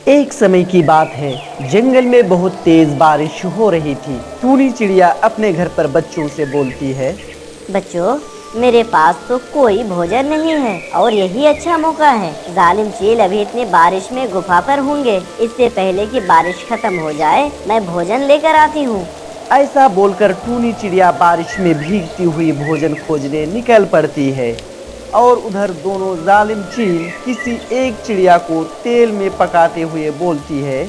एक समय की बात है, जंगल में बहुत तेज बारिश हो रही थी। टूनी चिड़िया अपने घर पर बच्चों से बोलती है। बच्चों, मेरे पास तो कोई भोजन नहीं है और यही अच्छा मौका है। जालिम चील अभी इतनी बारिश में गुफा पर होंगे। इससे पहले कि बारिश खत्म हो जाए, मैं भोजन लेकर आती हूँ। ऐसा बोलकर टूनी चिड़िया बारिश में भीगती हुई भोजन खोजने निकल पड़ती है। और उधर दोनों जालिम चील किसी एक चिड़िया को तेल में पकाते हुए बोलती है।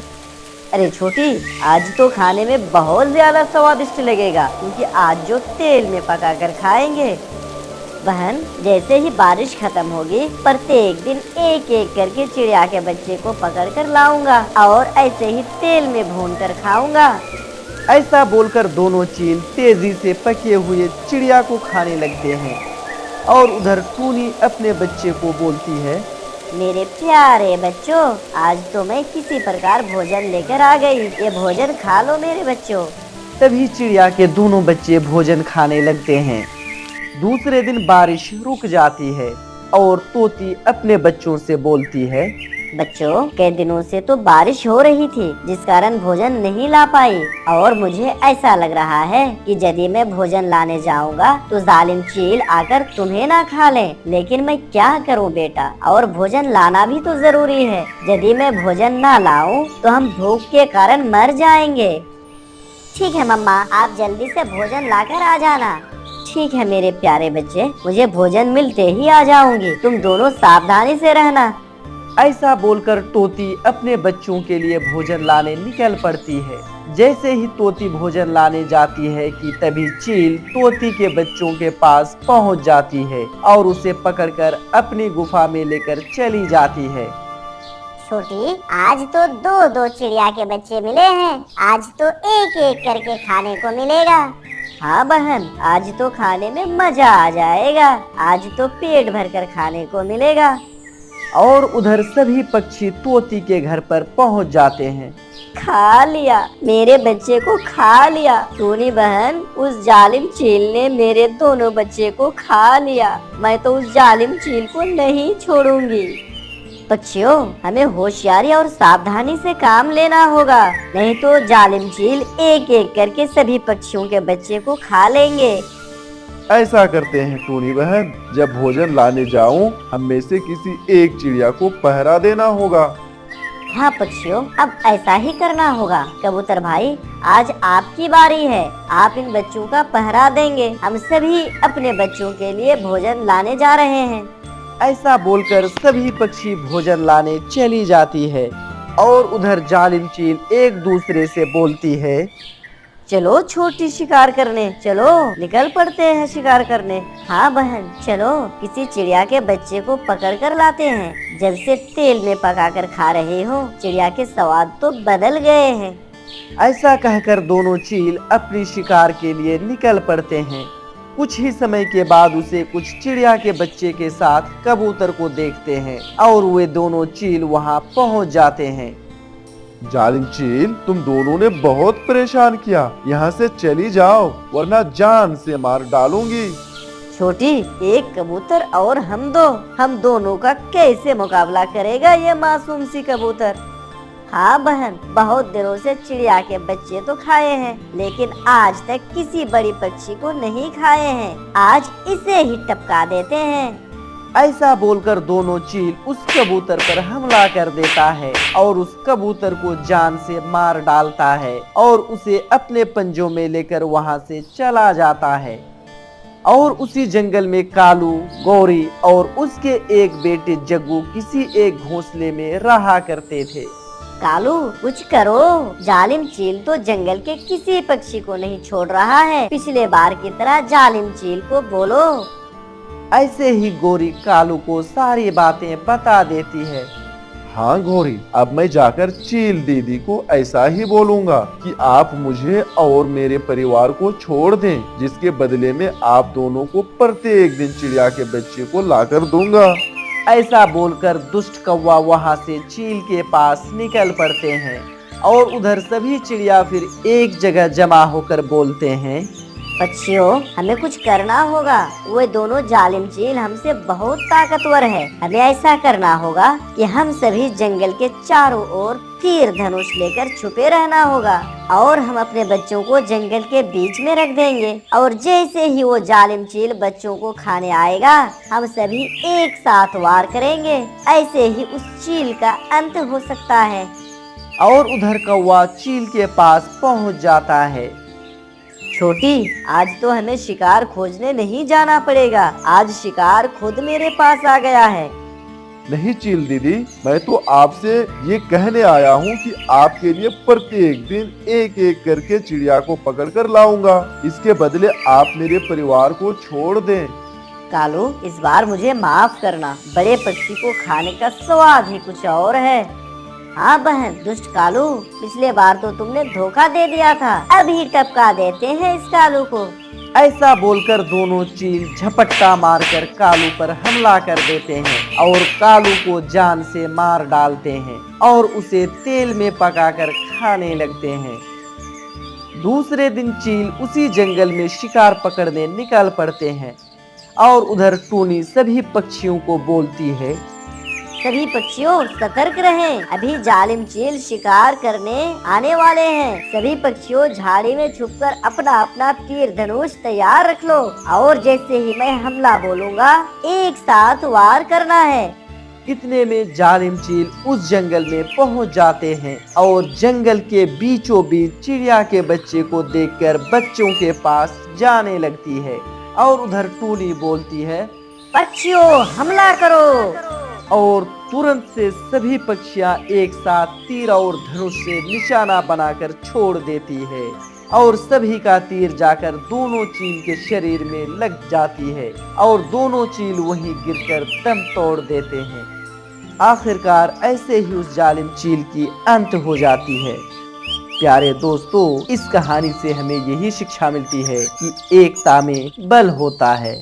अरे छोटी, आज तो खाने में बहुत ज्यादा स्वादिष्ट लगेगा, क्योंकि आज जो तेल में पकाकर खाएंगे। बहन, जैसे ही बारिश खत्म होगी, प्रत्येक दिन एक एक करके चिड़िया के बच्चे को पकड़ कर लाऊंगा और ऐसे ही तेल में भूनकर खाऊंगा। ऐसा बोलकर दोनों चील तेजी से पके हुए चिड़िया को खाने लगते हैं। और उधर टूनी अपने बच्चे को बोलती है। मेरे प्यारे बच्चों, आज तो मैं किसी प्रकार भोजन लेकर आ गई। ये भोजन खा लो मेरे बच्चों। तभी चिड़िया के दोनों बच्चे भोजन खाने लगते हैं। दूसरे दिन बारिश रुक जाती है और तोती अपने बच्चों से बोलती है। बच्चों, कई दिनों से तो बारिश हो रही थी, जिस कारण भोजन नहीं ला पाई। और मुझे ऐसा लग रहा है कि यदि मैं भोजन लाने जाऊंगा तो जालिम चील आकर तुम्हें ना खा ले। लेकिन मैं क्या करूं बेटा, और भोजन लाना भी तो जरूरी है। यदि मैं भोजन ना लाऊं तो हम भूख के कारण मर जाएंगे। ठीक है मम्मा, आप जल्दी से भोजन लाकर आ जाना। ठीक है मेरे प्यारे बच्चे, मुझे भोजन मिलते ही आ जाऊंगी। तुम दोनों सावधानी से रहना। ऐसा बोलकर तोती अपने बच्चों के लिए भोजन लाने निकल पड़ती है। जैसे ही तोती भोजन लाने जाती है कि तभी चील तोती के बच्चों के पास पहुंच जाती है और उसे पकड़कर अपनी गुफा में लेकर चली जाती है। छोटी, आज तो दो दो चिड़िया के बच्चे मिले हैं। आज तो एक एक करके खाने को मिलेगा। हाँ बहन, आज तो खाने में मजा आ जाएगा। आज तो पेट भरकर खाने को मिलेगा। और उधर सभी पक्षी तोती के घर पर पहुंच जाते हैं। खा लिया, मेरे बच्चे को खा लिया। टूनी बहन, उस जालिम चील ने मेरे दोनों बच्चे को खा लिया। मैं तो उस जालिम चील को नहीं छोड़ूंगी। पक्षियों, हमें होशियारी और सावधानी से काम लेना होगा, नहीं तो जालिम चील एक एक करके सभी पक्षियों के बच्चे को खा लेंगे। ऐसा करते हैं टूनी बहन, जब भोजन लाने जाऊं, हम में से किसी एक चिड़िया को पहरा देना होगा। हाँ पक्षियों, अब ऐसा ही करना होगा। कबूतर भाई, आज आपकी बारी है। आप इन बच्चों का पहरा देंगे। हम सभी अपने बच्चों के लिए भोजन लाने जा रहे हैं। ऐसा बोलकर सभी पक्षी भोजन लाने चली जाती है। और उधर जालिम चील एक दूसरे से बोलती है। चलो छोटी, शिकार करने चलो, निकल पड़ते हैं शिकार करने। हाँ बहन, चलो किसी चिड़िया के बच्चे को पकड़ कर लाते हैं। जब से तेल में पकाकर खा रहे हो, चिड़िया के स्वाद तो बदल गए हैं। ऐसा कहकर दोनों चील अपनी शिकार के लिए निकल पड़ते हैं। कुछ ही समय के बाद उसे कुछ चिड़िया के बच्चे के साथ कबूतर को देखते हैं और वे दोनों चील वहां पहुंच जाते हैं। जालिम चील, तुम दोनों ने बहुत परेशान किया। यहाँ से चली जाओ, वरना जान से मार डालूंगी। छोटी, एक कबूतर और हम दोनों का कैसे मुकाबला करेगा ये मासूम सी कबूतर। हाँ बहन, बहुत दिनों से चिड़िया के बच्चे तो खाए हैं, लेकिन आज तक किसी बड़ी पक्षी को नहीं खाए हैं। आज इसे ही टपका देते हैं। ऐसा बोलकर दोनों चील उस कबूतर पर हमला कर देता है और उस कबूतर को जान से मार डालता है और उसे अपने पंजों में लेकर वहां से चला जाता है। और उसी जंगल में कालू, गौरी और उसके एक बेटे जग्गू किसी एक घोंसले में रहा करते थे। कालू, कुछ करो। जालिम चील तो जंगल के किसी पक्षी को नहीं छोड़ रहा है। पिछले बार की तरह जालिम चील को बोलो। ऐसे ही गौरी कालू को सारी बातें बता देती है। हाँ गौरी, अब मैं जाकर चील दीदी को ऐसा ही बोलूंगा कि आप मुझे और मेरे परिवार को छोड़ दें, जिसके बदले में आप दोनों को प्रत्येक दिन चिड़िया के बच्चे को लाकर दूंगा। ऐसा बोलकर दुष्ट कौवा वहां से चील के पास निकल पड़ते हैं और उधर सभी चिड़िया फिर एक जगह जमा होकर बोलते हैं। पक्षियों, हमें कुछ करना होगा। वो दोनों जालिम चील हमसे बहुत ताकतवर है। हमें ऐसा करना होगा कि हम सभी जंगल के चारों ओर तीर धनुष लेकर छुपे रहना होगा और हम अपने बच्चों को जंगल के बीच में रख देंगे और जैसे ही वो जालिम चील बच्चों को खाने आएगा, हम सभी एक साथ वार करेंगे। ऐसे ही उस चील का अंत हो सकता है। और उधर कौवा चील के पास पहुंच जाता है। छोटी, आज तो हमें शिकार खोजने नहीं जाना पड़ेगा। आज शिकार खुद मेरे पास आ गया है। नहीं चील दीदी, मैं तो आपसे ये कहने आया हूँ कि आपके लिए प्रत्येक दिन एक एक करके चिड़िया को पकड़ कर लाऊंगा। इसके बदले आप मेरे परिवार को छोड़ दें। कालू, इस बार मुझे माफ करना। बड़े पक्षी को खाने का स्वाद ही कुछ और है। हाँ बहन, दुष्ट कालू, पिछले बार तो तुमने धोखा दे दिया था। अभी टपका देते हैं इस कालू को। ऐसा बोलकर दोनों चील झपट्टा मारकर कालू पर हमला कर देते हैं और कालू को जान से मार डालते हैं और उसे तेल में पकाकर खाने लगते हैं। दूसरे दिन चील उसी जंगल में शिकार पकड़ने निकल पड़ते हैं और उधर टूनी सभी पक्षियों को बोलती है, सभी पक्षियों सतर्क रहें, अभी जालिम चील शिकार करने आने वाले हैं। सभी पक्षियों झाड़ी में छुपकर अपना अपना तीर धनुष तैयार रख लो और जैसे ही मैं हमला बोलूँगा, एक साथ वार करना है। इतने में जालिम चील उस जंगल में पहुंच जाते हैं और जंगल के बीचों बीच चिड़िया के बच्चे को देखकर बच्चों के पास जाने लगती है और उधर टूनी बोलती है, पक्षियों हमला करो। और तुरंत से सभी पक्षियां एक साथ तीर और धनुष से निशाना बनाकर छोड़ देती है और सभी का तीर जाकर दोनों चील के शरीर में लग जाती है और दोनों चील वहीं गिरकर दम तोड़ देते हैं। आखिरकार ऐसे ही उस जालिम चील की अंत हो जाती है। प्यारे दोस्तों, इस कहानी से हमें यही शिक्षा मिलती है कि एकता में बल होता है।